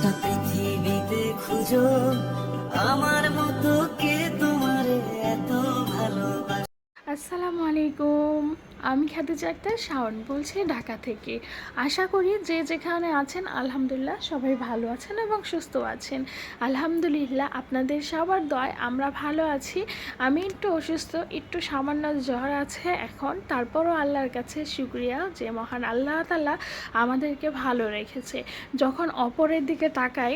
গোটা পৃথিবীতে খুঁজো আমার মতো কে তোমারে এত ভালোবাসে। আসসালামু আলাইকুম। আমি খাদিজা আক্তার শাওন বলছি ঢাকা থেকে। আশা করি যে যেখানে আছেন আলহামদুলিল্লাহ সবাই ভালো আছেন এবং সুস্থ আছেন। আলহামদুলিল্লাহ আপনাদের সবার দয় আমরা ভালো আছি। আমি একটু অসুস্থ, একটু সামান্য জ্বর আছে এখন, তারপরও আল্লাহর কাছে শুকরিয়া যে মহান আল্লাহ তাআলা আমাদেরকে ভালো রেখেছে। যখন অপরের দিকে তাকাই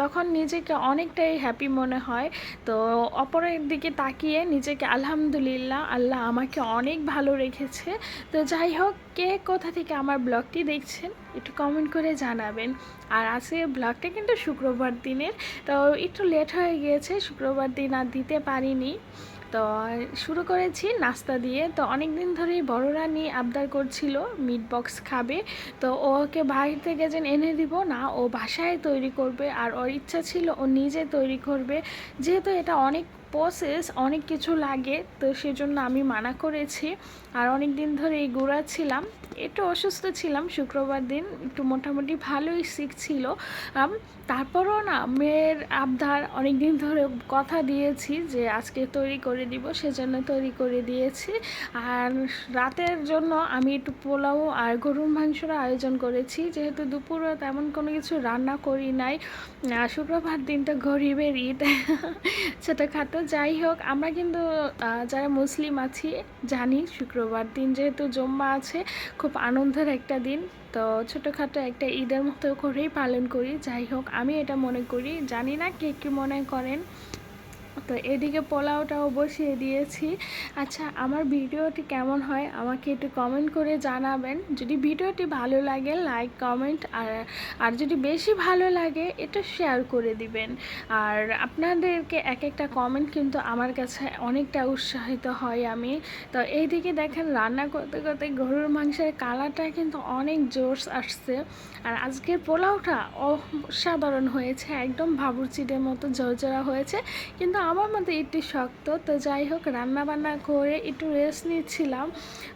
তখন নিজেকে অনেকটাই হ্যাপি মনে হয়। তো অপরের দিকে তাকিয়ে নিজেকে আলহামদুলিল্লাহ আল্লাহ আমাকে অনেক ভালো রেখেছে। তো যাই হোক, কে কোথা থেকে আমার ব্লগটি দেখছেন একটু কমেন্ট করে জানাবেন। আর আজকে ব্লগটা কিন্তু শুক্রবার দিনের, তো একটু লেট হয়ে গিয়েছে, শুক্রবার দিন আর দিতে পারিনি। তো শুরু করেছি নাস্তা দিয়ে। তো অনেক দিন ধরেই বড় রানী আবদার করছিল মিট বক্স খাবে। তো ওকে বাইরে থেকে যেন এনে দিব না, ও বাসায় তৈরি করবে, আর ওর ইচ্ছা ছিল ও নিজে তৈরি করবে। যেহেতু এটা অনেক প্রসেস, অনেক কিছু লাগে, তো সেজন্য আমি মানা করেছি। আর অনেক দিন ধরে এই ছিলাম, একটু অসুস্থ ছিলাম, শুক্রবার দিন একটু মোটামুটি ভালোই শিখছিল। তারপরও না, মেয়ের আবদার, অনেক দিন ধরে কথা দিয়েছি যে আজকে তৈরি করে দিব, সেজন্য তৈরি করে দিয়েছি। আর রাতের জন্য আমি একটু পোলাও আর গরুর মাংসের আয়োজন করেছি, যেহেতু দুপুরে তেমন কোনো কিছু রান্না করি নাই। শুক্রবার দিনটা গরিবের ঈদ ছোটোখাটো। যাই হোক, আমরা কিন্তু যারা মুসলিম আছি জানি শুক্রবার দিন যেহেতু জুম্মা আছে, খুব আনন্দের একটা দিন। তো ছোটোখাটো একটা ঈদের মতো করেই পালন করি। যাই হোক, আমি এটা মনে করি, জানি না কে কী মনে করেন। তো এদিকে পোলাওটাও বসিয়ে দিয়েছি। আচ্ছা, আমার ভিডিওটি কেমন হয় আমাকে একটু কমেন্ট করে জানাবেন। যদি ভিডিওটি ভালো লাগে লাইক কমেন্ট, আর যদি বেশি ভালো লাগে এটা শেয়ার করে দিবেন। আর আপনাদেরকে এক একটা কমেন্ট কিন্তু আমার কাছে অনেকটা উৎসাহিত হয় আমি। তো এইদিকে দেখেন রান্না করতে করতে গরুর মাংসের কালারটা কিন্তু অনেক জোশ আসছে। আর আজকের পোলাওটা অসাধারণ হয়েছে, একদম ভাবুরচিদের মতো ঝরঝরা হয়েছে, কিন্তু আমার মতো একটু শক্ত। তো যাই হোক, রান্না বান্না করে একটু রেস্ট নিচ্ছিলাম।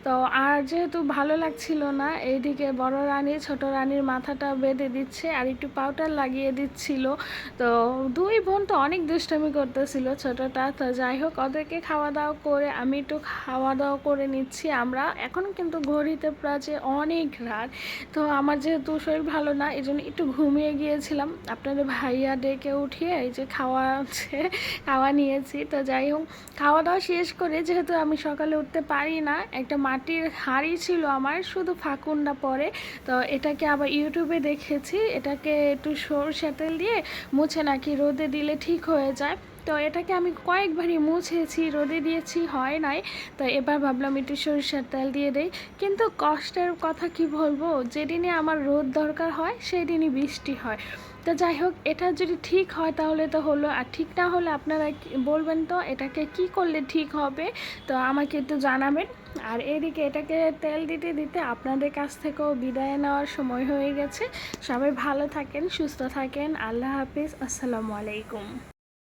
তো আর যেহেতু ভালো লাগছিল না, এইদিকে বড় রানী ছোট রানীর মাথাটা বেঁধে দিচ্ছে আর একটু পাউডার লাগিয়ে দিচ্ছিল। তো দুই বোন তো অনেক দুষ্টামি করতেছিল ছোটটা। তো যাই হোক, ওদেরকে খাওয়া দাওয়া করে আমি একটু খাওয়া দাওয়া করে নিচ্ছি। আমরা এখন কিন্তু ঘড়িতে প্রায় অনেক রাত। তো আমার যেহেতু শরীর ভালো না, এই জন্য একটু ঘুমিয়ে গিয়েছিলাম। আপনাদের ভাইয়া ডেকে উঠিয়ে এই যে খাওয়া নিয়েছি। তো যাই হোক, খাওয়া দাওয়া শেষ করে, যেহেতু আমি সকালে উঠতে পারি না, একটা মাটির হাঁড়ি ছিল আমার, শুধু ফাঁকুন্ডা পরে। তো এটাকে আবার ইউটিউবে দেখেছি, এটাকে একটু সরষে তেল দিয়ে মুছে নাকি রোদে দিলে ঠিক হয়ে যায়। তো এটাকে আমি কয়েকবারই মুছেছি, রোদে দিয়েছি, হয় নাই। তো এবার ভাবলাম একটু সরিষার তেল দিয়ে দেই। কিন্তু কষ্টের কথা কি বলবো, যেদিনে আমার রোদ দরকার হয় সেই দিনই বৃষ্টি হয়। তো যাই হোক, এটা যদি ঠিক হয় তাহলে তো হলো, আর ঠিক না হলে আপনারা বলবেন তো এটাকে কি করলে ঠিক হবে, তো আমাকে একটু জানাবেন। আর এদিকে এটাকে তেল দিতে দিতে আপনাদের কাছ থেকেও বিদায় নেওয়ার সময় হয়ে গেছে। সবাই ভালো থাকেন, সুস্থ থাকেন, আল্লাহ হাফিজ, আসসালামু আলাইকুম।